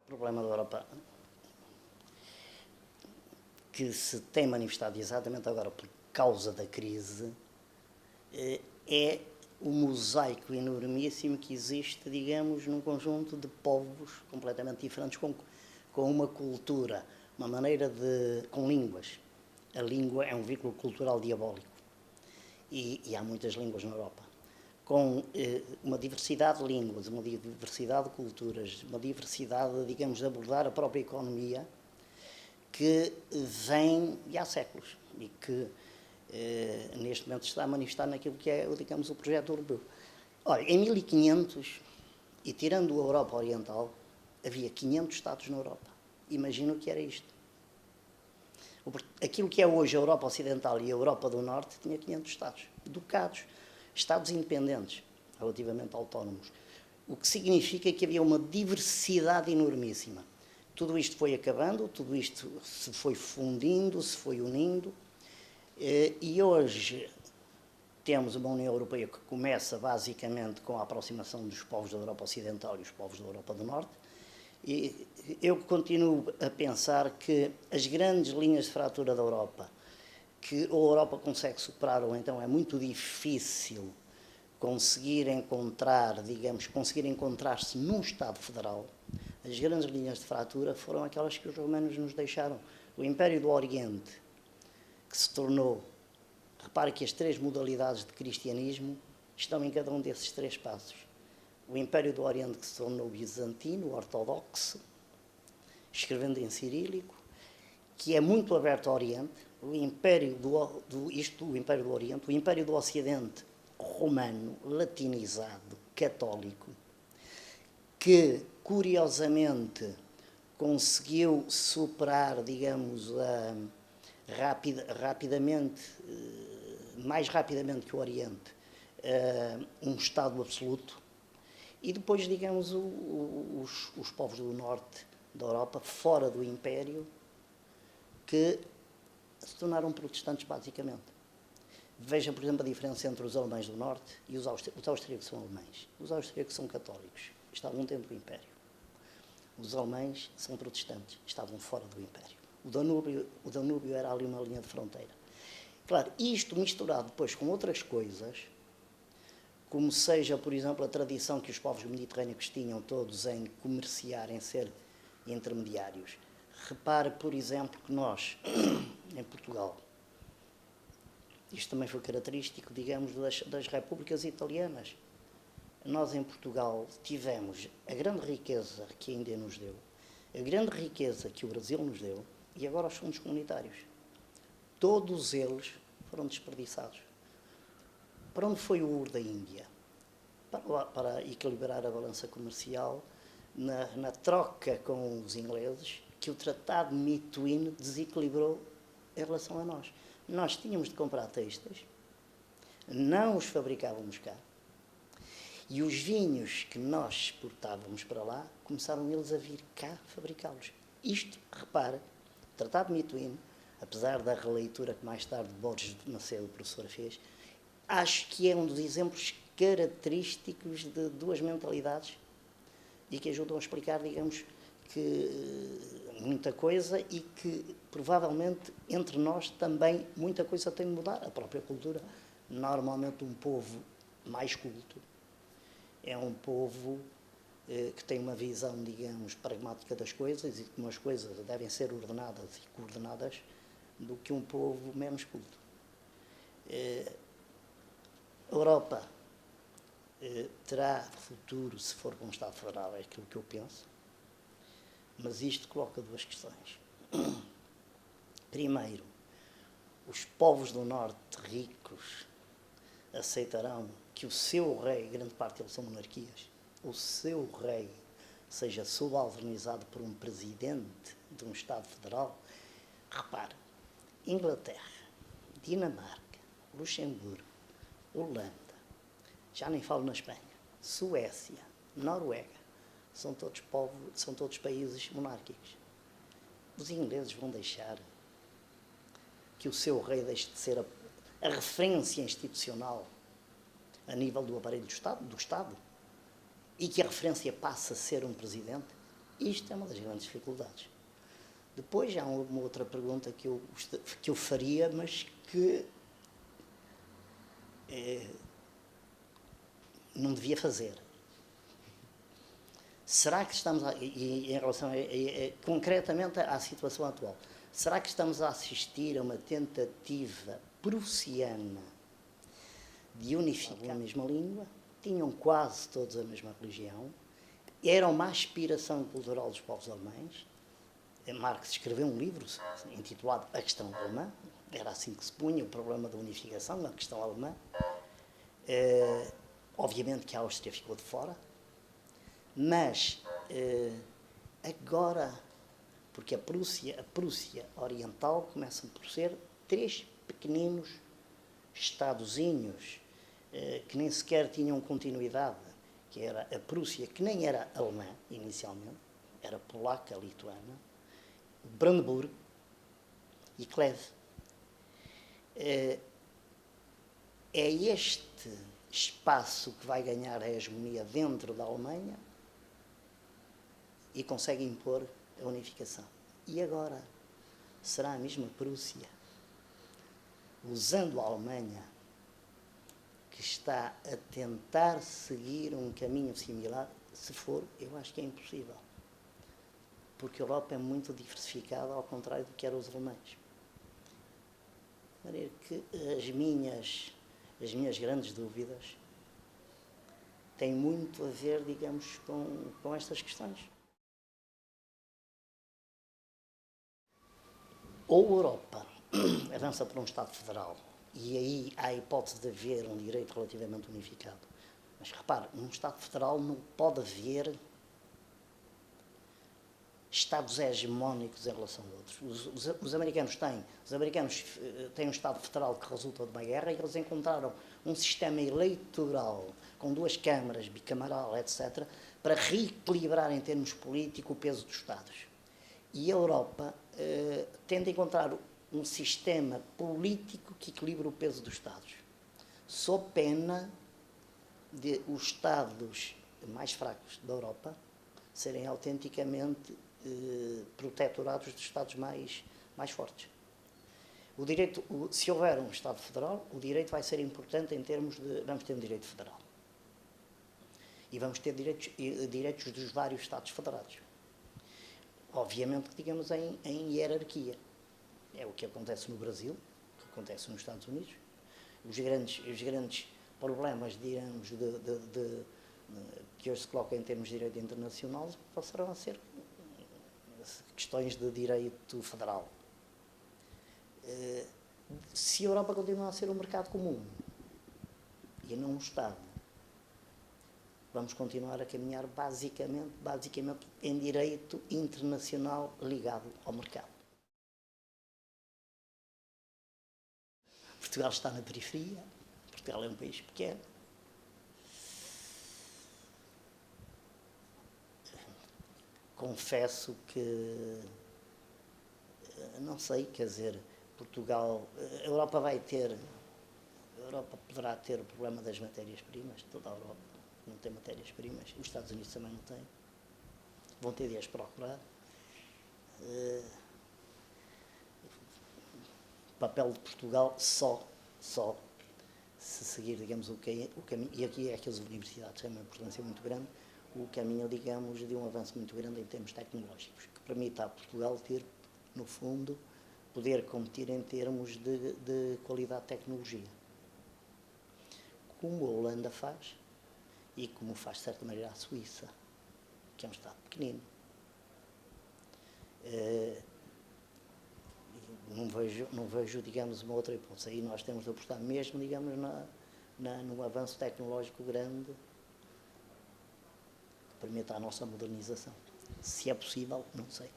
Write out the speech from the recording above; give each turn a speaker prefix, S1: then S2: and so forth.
S1: O problema da Europa, que se tem manifestado exatamente agora por causa da crise, é o mosaico enormíssimo que existe, digamos, num conjunto de povos completamente diferentes, com uma cultura, uma maneira de... com línguas. A língua é um vínculo cultural diabólico. E há muitas línguas na Europa. Com uma diversidade de línguas, uma diversidade de culturas, uma diversidade, digamos, de abordar a própria economia, que vem e há séculos e que neste momento está a manifestar naquilo que é, digamos, o projeto europeu. Olha, em 1500, e tirando a Europa Oriental, havia 500 Estados na Europa. Imagina o que era isto. Aquilo que é hoje a Europa Ocidental e a Europa do Norte tinha 500 Estados, ducados, Estados independentes, relativamente autónomos. O que significa que havia uma diversidade enormíssima. Tudo isto foi acabando, tudo isto se foi fundindo, se foi unindo, e hoje temos uma União Europeia que começa basicamente com a aproximação dos povos da Europa Ocidental e os povos da Europa do Norte, e eu continuo a pensar que as grandes linhas de fratura da Europa, que ou a Europa consegue superar ou então é muito difícil conseguir encontrar, digamos, conseguir encontrar-se num Estado federal, as grandes linhas de fratura foram aquelas que os romanos nos deixaram. O Império do Oriente, que se tornou, repare que as três modalidades de cristianismo estão em cada um desses três passos. O Império do Oriente, que se tornou bizantino, ortodoxo, escrevendo em cirílico, que é muito aberto ao Oriente, o Império o Império do Oriente, o Império do Ocidente, romano, latinizado, católico, que, curiosamente, conseguiu superar, digamos, rapidamente, mais rapidamente que o Oriente, um Estado absoluto, e depois, digamos, os povos do Norte da Europa, fora do Império, que se tornaram protestantes, basicamente. Veja, por exemplo, a diferença entre os alemães do Norte e os austríacos são alemães. Os austríacos são católicos, estavam dentro do Império. Os alemães são protestantes, estavam fora do Império. O Danúbio era ali uma linha de fronteira. Claro, isto misturado depois com outras coisas, como seja, por exemplo, a tradição que os povos mediterrâneos tinham todos em comerciar, em ser intermediários. Repare, por exemplo, que nós, em Portugal, isto também foi característico, digamos, das repúblicas italianas. Nós, em Portugal, tivemos a grande riqueza que a Índia nos deu, a grande riqueza que o Brasil nos deu, e agora os fundos comunitários. Todos eles foram desperdiçados. Para onde foi o ouro da Índia? Para equilibrar a balança comercial, na troca com os ingleses, que o Tratado de Mituíne desequilibrou em relação a nós. Nós tínhamos de comprar textos, não os fabricávamos cá, e os vinhos que nós exportávamos para lá, começaram eles a vir cá fabricá-los. Isto, repara, o Tratado de Mituíne, apesar da releitura que mais tarde Borges de Macedo, o professor, fez, acho que é um dos exemplos característicos de duas mentalidades e que ajudam a explicar, digamos, que muita coisa e que provavelmente entre nós também muita coisa tem de mudar. A própria cultura, normalmente um povo mais culto, é um povo que tem uma visão, digamos, pragmática das coisas e como as coisas devem ser ordenadas e coordenadas do que um povo menos culto. A Europa terá futuro se for para um Estado federal, é aquilo que eu penso, mas isto coloca duas questões. Primeiro, os povos do Norte ricos aceitarão que o seu rei, grande parte deles são monarquias, o seu rei seja subalternizado por um presidente de um Estado federal. Repare, Inglaterra, Dinamarca, Luxemburgo, Holanda, já nem falo na Espanha, Suécia, Noruega, são todos países monárquicos. Os ingleses vão deixar que o seu rei deixe de ser a referência institucional a nível do aparelho do Estado, e que a referência passe a ser um presidente? Isto é uma das grandes dificuldades. Depois há uma outra pergunta que eu faria, mas que não devia fazer. Será que estamos, em relação concretamente à situação atual, será que estamos a assistir a uma tentativa prussiana de unificar a mesma língua? Tinham quase todos a mesma religião, era uma aspiração cultural dos povos alemães. Marx escreveu um livro intitulado A Questão Alemã, era assim que se punha o problema da unificação, a questão alemã. Obviamente que a Áustria ficou de fora, mas agora, porque a Prússia Oriental começa por ser 3 pequeninos estadozinhos que nem sequer tinham continuidade, que era a Prússia, que nem era alemã inicialmente, era polaca, lituana, Brandeburgo e Kleve. É este espaço que vai ganhar a hegemonia dentro da Alemanha e consegue impor a unificação. E agora, será a mesma Prússia, usando a Alemanha, que está a tentar seguir um caminho similar? Se for, eu acho que é impossível. Porque a Europa é muito diversificada, ao contrário do que eram os alemães. De maneira que as minhas grandes dúvidas têm muito a ver, digamos, com estas questões. Ou a Europa avança para um Estado federal, e aí há a hipótese de haver um direito relativamente unificado. Mas repare, num Estado federal não pode haver Estados hegemónicos em relação a outros. Os americanos têm um Estado federal que resulta de uma guerra, e eles encontraram um sistema eleitoral com 2 câmaras, bicamaral, etc., para reequilibrar em termos políticos o peso dos Estados. E a Europa tende a encontrar um sistema político que equilibre o peso dos Estados, sob pena de os Estados mais fracos da Europa serem autenticamente protetorados dos Estados mais fortes. O direito, se houver um Estado federal, o direito vai ser importante em termos de... Vamos ter um direito federal. E vamos ter direitos dos vários Estados federados. Obviamente que, digamos, em hierarquia. É o que acontece no Brasil, o que acontece nos Estados Unidos. Os grandes problemas, digamos, que hoje se colocam em termos de direito internacional passarão a ser questões de direito federal. Se a Europa continuar a ser um mercado comum e não um Estado, vamos continuar a caminhar basicamente em direito internacional ligado ao mercado. Portugal está na periferia, Portugal é um país pequeno. Confesso que, não sei, quer dizer, Portugal, a Europa poderá ter o problema das matérias-primas, toda a Europa não tem matérias-primas, os Estados Unidos também não têm, vão ter de as procurar. O papel de Portugal só se seguir, digamos, o caminho, e aqui é que as universidades têm uma importância muito grande, o caminho, digamos, de um avanço muito grande em termos tecnológicos, que permita a Portugal ter, no fundo, poder competir em termos de qualidade de tecnologia. Como a Holanda faz, e como faz, de certa maneira, a Suíça, que é um Estado pequenino. Não vejo, digamos, uma outra hipótese. Aí nós temos de apostar mesmo, digamos, num avanço tecnológico grande que permita a nossa modernização. Se é possível, não sei.